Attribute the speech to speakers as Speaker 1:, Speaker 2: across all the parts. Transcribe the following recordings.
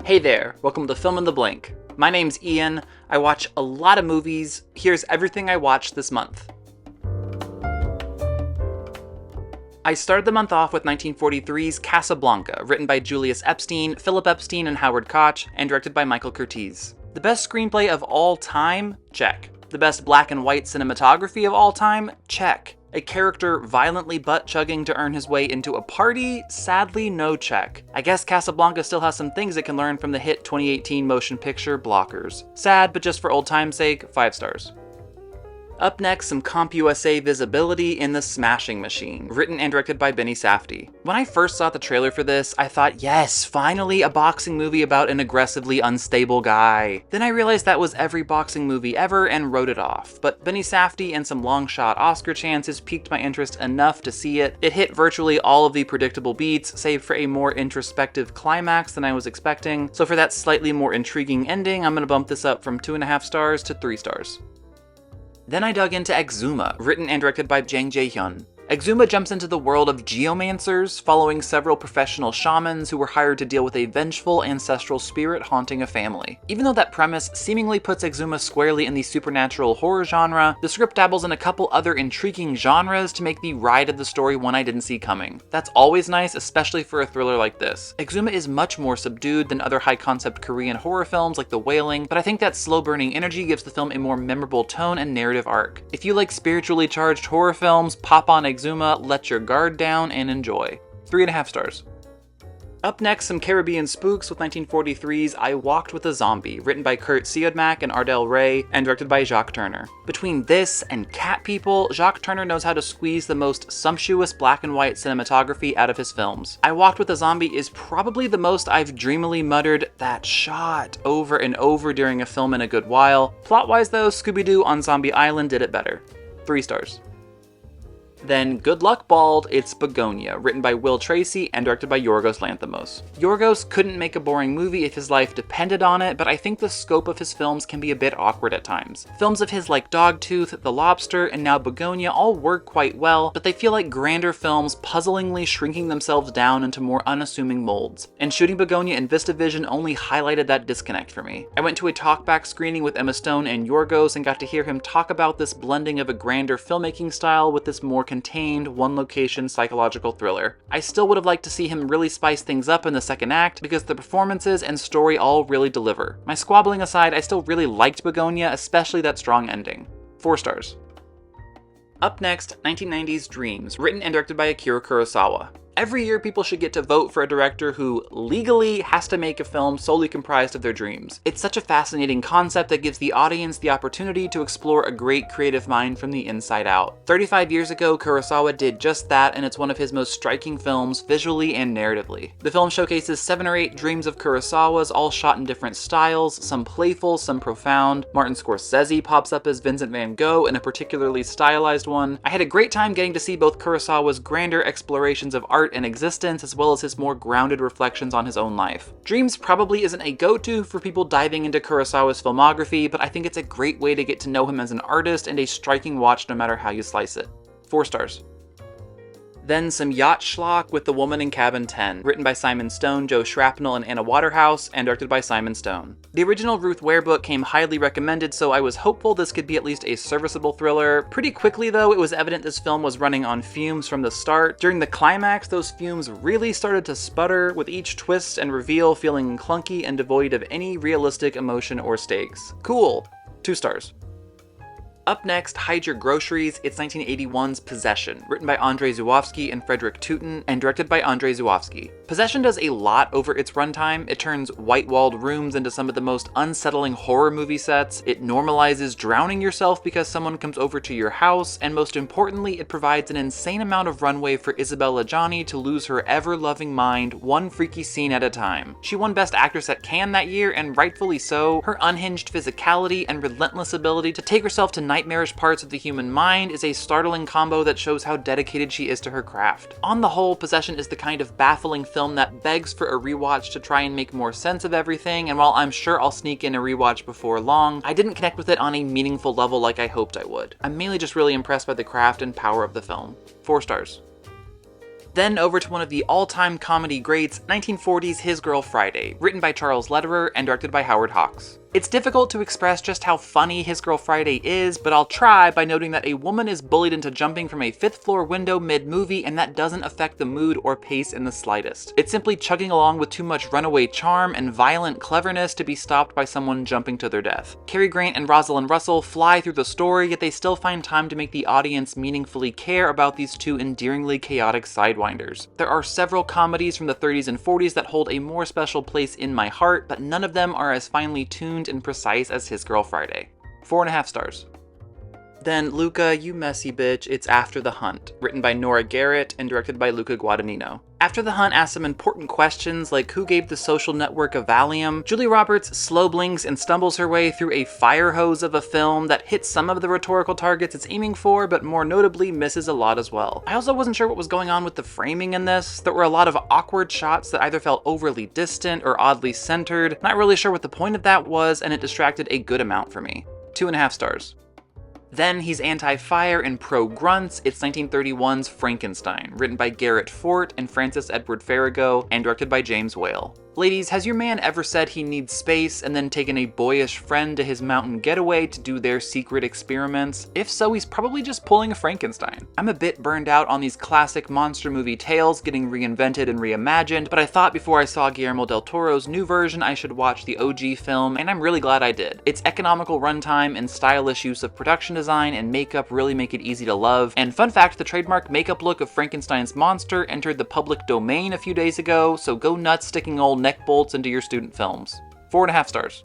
Speaker 1: Hey there, welcome to Film in the Blink. My name's Ian, I watch a lot of movies. Here's everything I watched this month. I started the month off with 1943's Casablanca, written by Julius Epstein, Philip Epstein, and Howard Koch, and directed by Michael Curtiz. The best screenplay of all time? Check. The best black and white cinematography of all time? Check. A character violently butt-chugging to earn his way into a party? Sadly, no check. I guess Casablanca still has some things it can learn from the hit 2018 motion picture Blockers. Sad, but just for old time's sake, 5 stars. Up next, some CompUSA visibility in The Smashing Machine, written and directed by Benny Safdie. When I first saw the trailer for this, I thought, yes, finally a boxing movie about an aggressively unstable guy. Then I realized that was every boxing movie ever and wrote it off, but Benny Safdie and some long shot Oscar chances piqued my interest enough to see it. It hit virtually all of the predictable beats, save for a more introspective climax than I was expecting, so for that slightly more intriguing ending, I'm gonna bump this up from 2.5 stars to 3 stars. Then I dug into Exhuma, written and directed by Jang Jae-hyun. Exhuma jumps into the world of geomancers, following several professional shamans who were hired to deal with a vengeful ancestral spirit haunting a family. Even though that premise seemingly puts Exhuma squarely in the supernatural horror genre, the script dabbles in a couple other intriguing genres to make the ride of the story one I didn't see coming. That's always nice, especially for a thriller like this. Exhuma is much more subdued than other high-concept Korean horror films like The Wailing, but I think that slow-burning energy gives the film a more memorable tone and narrative arc. If you like spiritually charged horror films, pop on Exhuma, let your guard down, and enjoy. 3.5 stars. Up next, some Caribbean spooks with 1943's I Walked with a Zombie, written by Kurt Siodmak and Ardell Ray, and directed by Jacques Turner. Between this and Cat People, Jacques Turner knows how to squeeze the most sumptuous black and white cinematography out of his films. I Walked with a Zombie is probably the most I've dreamily muttered "that shot" over and over during a film in a good while. Plot-wise though, Scooby-Doo on Zombie Island did it better. 3 stars. Then, good luck, Bald, it's Bugonia, written by Will Tracy and directed by Yorgos Lanthimos. Yorgos couldn't make a boring movie if his life depended on it, but I think the scope of his films can be a bit awkward at times. Films of his like Dogtooth, The Lobster, and now Bugonia all work quite well, but they feel like grander films puzzlingly shrinking themselves down into more unassuming molds. And shooting Bugonia in VistaVision only highlighted that disconnect for me. I went to a talkback screening with Emma Stone and Yorgos and got to hear him talk about this blending of a grander filmmaking style with this more contained, one-location psychological thriller. I still would have liked to see him really spice things up in the second act because the performances and story all really deliver. My squabbling aside, I still really liked Bugonia, especially that strong ending. 4 stars. Up next, 1990's Dreams, written and directed by Akira Kurosawa. Every year, people should get to vote for a director who legally has to make a film solely comprised of their dreams. It's such a fascinating concept that gives the audience the opportunity to explore a great creative mind from the inside out. 35 years ago, Kurosawa did just that, and it's one of his most striking films visually and narratively. The film showcases 7 or 8 dreams of Kurosawa's, all shot in different styles, some playful, some profound. Martin Scorsese pops up as Vincent van Gogh in a particularly stylized one. I had a great time getting to see both Kurosawa's grander explorations of art and existence, as well as his more grounded reflections on his own life. Dreams probably isn't a go-to for people diving into Kurosawa's filmography, but I think it's a great way to get to know him as an artist and a striking watch no matter how you slice it. 4 stars. Then some yacht schlock with The Woman in Cabin 10, written by Simon Stone, Joe Shrapnel, and Anna Waterhouse, and directed by Simon Stone. The original Ruth Ware book came highly recommended, so I was hopeful this could be at least a serviceable thriller. Pretty quickly though, it was evident this film was running on fumes from the start. During the climax, those fumes really started to sputter, with each twist and reveal feeling clunky and devoid of any realistic emotion or stakes. Cool. 2 stars. Up next, Hide Your Groceries, it's 1981's Possession, written by Andrzej Żuławski and Frederick Tootin, and directed by Andrzej Żuławski. Possession does a lot over its runtime. It turns white-walled rooms into some of the most unsettling horror movie sets, it normalizes drowning yourself because someone comes over to your house, and most importantly, it provides an insane amount of runway for Isabelle Adjani to lose her ever-loving mind, one freaky scene at a time. She won Best Actress at Cannes that year, and rightfully so. Her unhinged physicality and relentless ability to take herself to nightmarish parts of the human mind is a startling combo that shows how dedicated she is to her craft. On the whole, Possession is the kind of baffling film that begs for a rewatch to try and make more sense of everything, and while I'm sure I'll sneak in a rewatch before long, I didn't connect with it on a meaningful level like I hoped I would. I'm mainly just really impressed by the craft and power of the film. 4 stars. Then over to one of the all-time comedy greats, 1940's His Girl Friday, written by Charles Lederer and directed by Howard Hawks. It's difficult to express just how funny His Girl Friday is, but I'll try by noting that a woman is bullied into jumping from a 5th floor window mid-movie, and that doesn't affect the mood or pace in the slightest. It's simply chugging along with too much runaway charm and violent cleverness to be stopped by someone jumping to their death. Cary Grant and Rosalind Russell fly through the story, yet they still find time to make the audience meaningfully care about these two endearingly chaotic sidewinders. There are several comedies from the 30s and 40s that hold a more special place in my heart, but none of them are as finely tuned and precise as His Girl Friday. 4.5 stars. Then Luca, you messy bitch, it's After the Hunt, written by Nora Garrett and directed by Luca Guadagnino. After the Hunt asks some important questions like who gave the social network a Valium. Julia Roberts slow blinks and stumbles her way through a fire hose of a film that hits some of the rhetorical targets it's aiming for, but more notably misses a lot as well. I also wasn't sure what was going on with the framing in this. There were a lot of awkward shots that either felt overly distant or oddly centered. Not really sure what the point of that was, and it distracted a good amount for me. 2.5 stars. Then he's anti-fire and pro-grunts. It's 1931's Frankenstein, written by Garrett Fort and Francis Edward Farrago, and directed by James Whale. Ladies, has your man ever said he needs space and then taken a boyish friend to his mountain getaway to do their secret experiments? If so, he's probably just pulling a Frankenstein. I'm a bit burned out on these classic monster movie tales getting reinvented and reimagined, but I thought before I saw Guillermo del Toro's new version I should watch the OG film, and I'm really glad I did. Its economical runtime and stylish use of production design and makeup really make it easy to love, and fun fact, the trademark makeup look of Frankenstein's monster entered the public domain a few days ago, so go nuts sticking old neck bolts into your student films. 4.5 stars.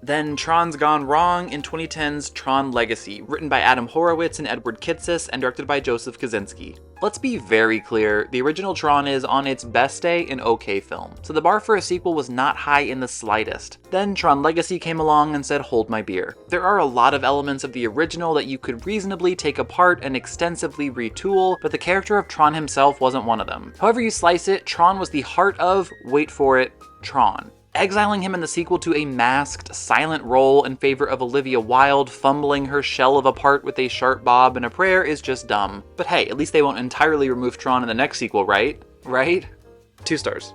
Speaker 1: Then Tron's Gone Wrong in 2010's Tron Legacy, written by Adam Horowitz and Edward Kitsis and directed by Joseph Kosinski. Let's be very clear, the original Tron is, on its best day, an okay film, so the bar for a sequel was not high in the slightest. Then Tron Legacy came along and said, hold my beer. There are a lot of elements of the original that you could reasonably take apart and extensively retool, but the character of Tron himself wasn't one of them. However you slice it, Tron was the heart of, wait for it, Tron. Exiling him in the sequel to a masked, silent role in favor of Olivia Wilde fumbling her shell of a part with a sharp bob and a prayer is just dumb. But hey, at least they won't entirely remove Tron in the next sequel, right? Right? 2 stars.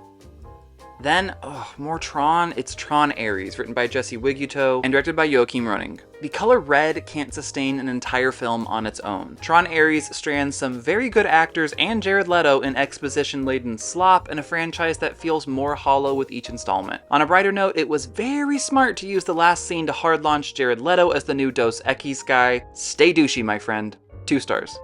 Speaker 1: Then, more Tron. It's Tron Ares, written by Jesse Wiguto and directed by Joachim Röning. The color red can't sustain an entire film on its own. Tron Ares strands some very good actors and Jared Leto in exposition-laden slop in a franchise that feels more hollow with each installment. On a brighter note, it was very smart to use the last scene to hard launch Jared Leto as the new Dos Equis guy. Stay douchey, my friend. 2 stars.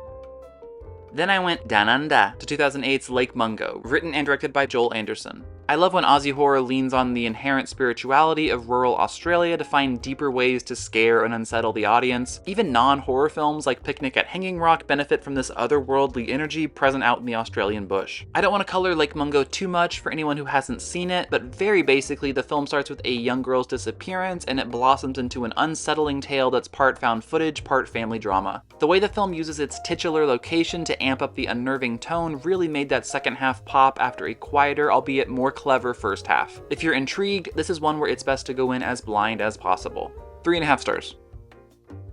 Speaker 1: Then I went down under to 2008's Lake Mungo, written and directed by Joel Anderson. I love when Aussie horror leans on the inherent spirituality of rural Australia to find deeper ways to scare and unsettle the audience. Even non-horror films like Picnic at Hanging Rock benefit from this otherworldly energy present out in the Australian bush. I don't want to color Lake Mungo too much for anyone who hasn't seen it, but very basically the film starts with a young girl's disappearance and it blossoms into an unsettling tale that's part found footage, part family drama. The way the film uses its titular location to amp up the unnerving tone really made that second half pop after a quieter, albeit more clever first half. If you're intrigued, this is one where it's best to go in as blind as possible. 3.5 stars.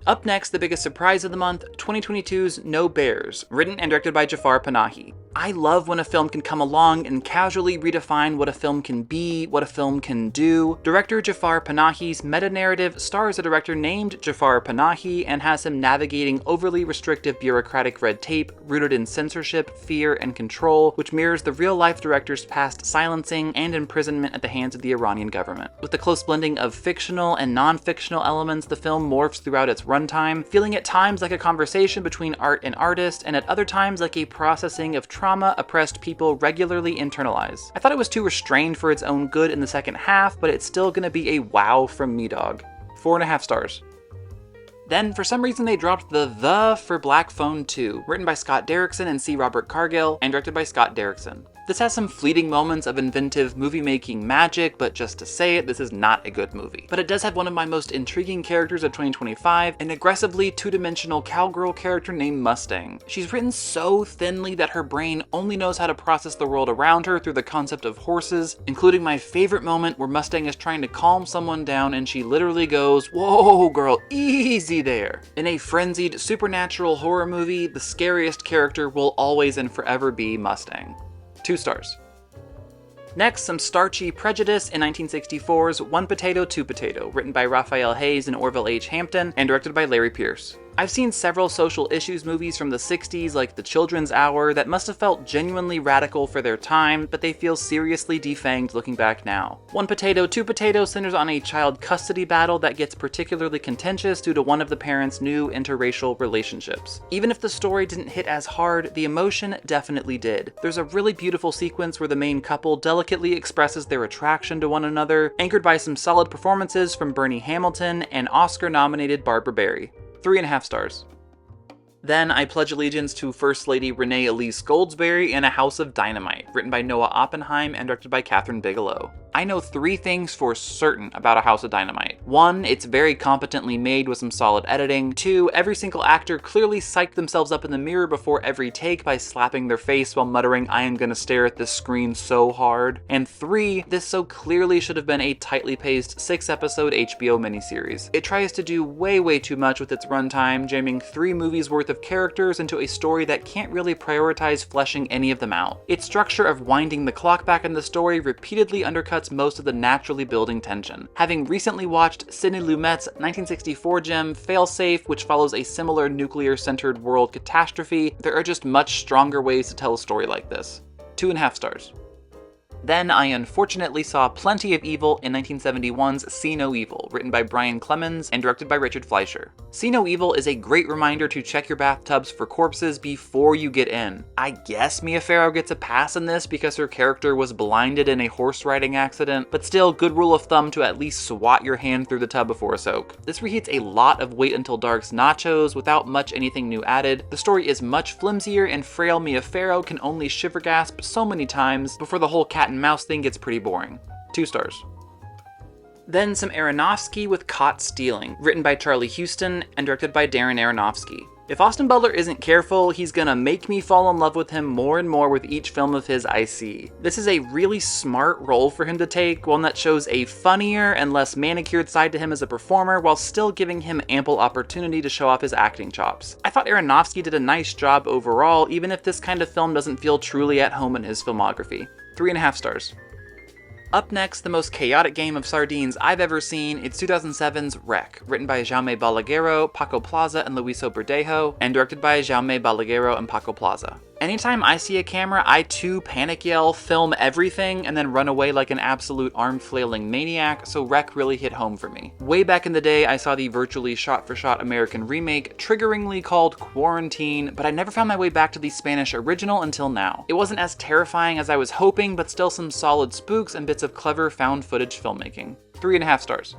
Speaker 1: Up next, the biggest surprise of the month, 2022's No Bears, written and directed by Jafar Panahi. I love when a film can come along and casually redefine what a film can be, what a film can do. Director Jafar Panahi's meta-narrative stars a director named Jafar Panahi and has him navigating overly restrictive bureaucratic red tape rooted in censorship, fear, and control, which mirrors the real-life director's past silencing and imprisonment at the hands of the Iranian government. With the close blending of fictional and non-fictional elements, the film morphs throughout its runtime, feeling at times like a conversation between art and artist, and at other times like a processing of trauma oppressed people regularly internalize. I thought it was too restrained for its own good in the second half, but it's still gonna be a wow from me, dog. 4.5 stars. Then, for some reason, they dropped the for Black Phone 2, written by Scott Derrickson and C. Robert Cargill, and directed by Scott Derrickson. This has some fleeting moments of inventive movie-making magic, but just to say it, this is not a good movie. But it does have one of my most intriguing characters of 2025, an aggressively two-dimensional cowgirl character named Mustang. She's written so thinly that her brain only knows how to process the world around her through the concept of horses, including my favorite moment where Mustang is trying to calm someone down and she literally goes, "Whoa girl, easy there." In a frenzied supernatural horror movie, the scariest character will always and forever be Mustang. 2 stars. Next, some starchy prejudice in 1964's One Potato, Two Potato, written by Raphael Hayes and Orville H. Hampton, and directed by Larry Pierce. I've seen several social issues movies from the 60s like The Children's Hour that must have felt genuinely radical for their time, but they feel seriously defanged looking back now. One Potato, Two Potato centers on a child custody battle that gets particularly contentious due to one of the parents' new interracial relationships. Even if the story didn't hit as hard, the emotion definitely did. There's a really beautiful sequence where the main couple delicately expresses their attraction to one another, anchored by some solid performances from Bernie Hamilton and Oscar-nominated Barbara Barry. 3.5 stars. Then I pledge allegiance to First Lady Renee Elise Goldsberry in A House of Dynamite, written by Noah Oppenheim and directed by Catherine Bigelow. I know 3 things for certain about A House of Dynamite. 1, it's very competently made with some solid editing. 2, every single actor clearly psyched themselves up in the mirror before every take by slapping their face while muttering, "I am gonna stare at this screen so hard." And 3, this so clearly should have been a tightly paced 6-episode HBO miniseries. It tries to do way too much with its runtime, jamming 3 movies worth of characters into a story that can't really prioritize fleshing any of them out. Its structure of winding the clock back in the story repeatedly undercuts most of the naturally building tension. Having recently watched Sidney Lumet's 1964 gem Failsafe, which follows a similar nuclear-centered world catastrophe, there are just much stronger ways to tell a story like this. 2.5 stars. Then I unfortunately saw Plenty of Evil in 1971's See No Evil, written by Brian Clemens and directed by Richard Fleischer. See No Evil is a great reminder to check your bathtubs for corpses before you get in. I guess Mia Farrow gets a pass in this because her character was blinded in a horse riding accident, but still, good rule of thumb to at least swat your hand through the tub before a soak. This reheats a lot of Wait Until Dark's nachos without much anything new added. The story is much flimsier and frail Mia Farrow can only shiver gasp so many times before the whole cat and mouse thing gets pretty boring. 2 stars. Then some Aronofsky with Caught Stealing, written by Charlie Huston and directed by Darren Aronofsky. If Austin Butler isn't careful, he's gonna make me fall in love with him more and more with each film of his I see. This is a really smart role for him to take, one that shows a funnier and less manicured side to him as a performer while still giving him ample opportunity to show off his acting chops. I thought Aronofsky did a nice job overall, even if this kind of film doesn't feel truly at home in his filmography. 3.5 stars. Up next, the most chaotic game of sardines I've ever seen, it's 2007's Wreck, written by Jaume Balaguerro, Paco Plaza, and Luiso Verdejo, and directed by Jaume Balaguerro and Paco Plaza. Anytime I see a camera, I too panic yell, film everything, and then run away like an absolute arm-flailing maniac, so Wreck really hit home for me. Way back in the day, I saw the virtually shot-for-shot American remake, triggeringly called Quarantine, but I never found my way back to the Spanish original until now. It wasn't as terrifying as I was hoping, but still some solid spooks and bits of clever found footage filmmaking. 3.5 stars.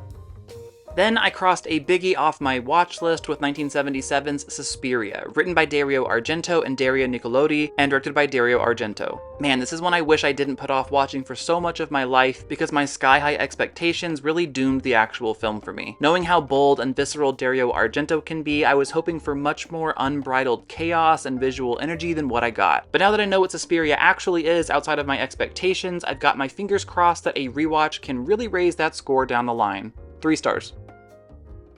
Speaker 1: Then I crossed a biggie off my watch list with 1977's Suspiria, written by Dario Argento and Daria Nicolodi, and directed by Dario Argento. Man, this is one I wish I didn't put off watching for so much of my life because my sky-high expectations really doomed the actual film for me. Knowing how bold and visceral Dario Argento can be, I was hoping for much more unbridled chaos and visual energy than what I got. But now that I know what Suspiria actually is outside of my expectations, I've got my fingers crossed that a rewatch can really raise that score down the line. 3 stars.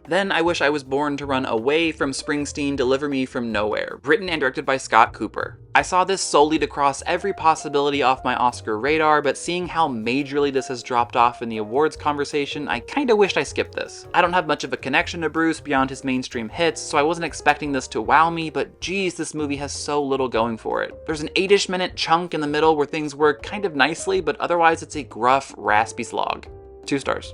Speaker 1: Then I Wish I Was Born to Run Away from Springsteen Deliver Me From Nowhere, written and directed by Scott Cooper. I saw this solely to cross every possibility off my Oscar radar, but seeing how majorly this has dropped off in the awards conversation, I kinda wished I skipped this. I don't have much of a connection to Bruce beyond his mainstream hits, so I wasn't expecting this to wow me, but geez, this movie has so little going for it. There's an 8-ish minute chunk in the middle where things work kind of nicely, but otherwise it's a gruff, raspy slog. 2 stars.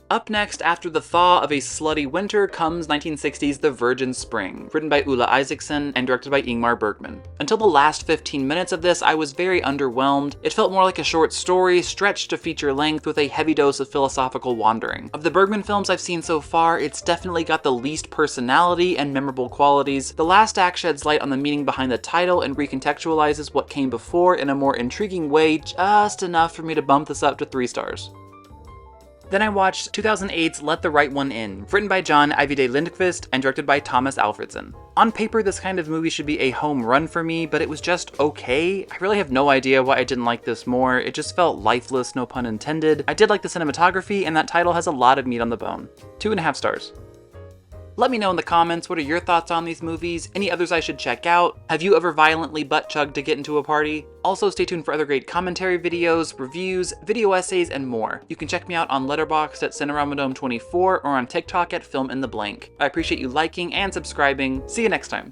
Speaker 1: Up next, after the thaw of a slutty winter, comes 1960's The Virgin Spring, written by Ulla Isaacson and directed by Ingmar Bergman. Until the last 15 minutes of this, I was very underwhelmed. It felt more like a short story, stretched to feature length with a heavy dose of philosophical wandering. Of the Bergman films I've seen so far, it's definitely got the least personality and memorable qualities. The last act sheds light on the meaning behind the title and recontextualizes what came before in a more intriguing way, just enough for me to bump this up to 3 stars. Then I watched 2008's Let the Right One In, written by John Ajvide Lindqvist and directed by Thomas Alfredson. On paper, this kind of movie should be a home run for me, but it was just okay. I really have no idea why I didn't like this more. It just felt lifeless, no pun intended. I did like the cinematography, and that title has a lot of meat on the bone. 2.5 stars. Let me know in the comments, what are your thoughts on these movies? Any others I should check out? Have you ever violently butt-chugged to get into a party? Also, stay tuned for other great commentary videos, reviews, video essays, and more. You can check me out on Letterboxd at Cineramadome24 or on TikTok at Film in the Blank. I appreciate you liking and subscribing. See you next time.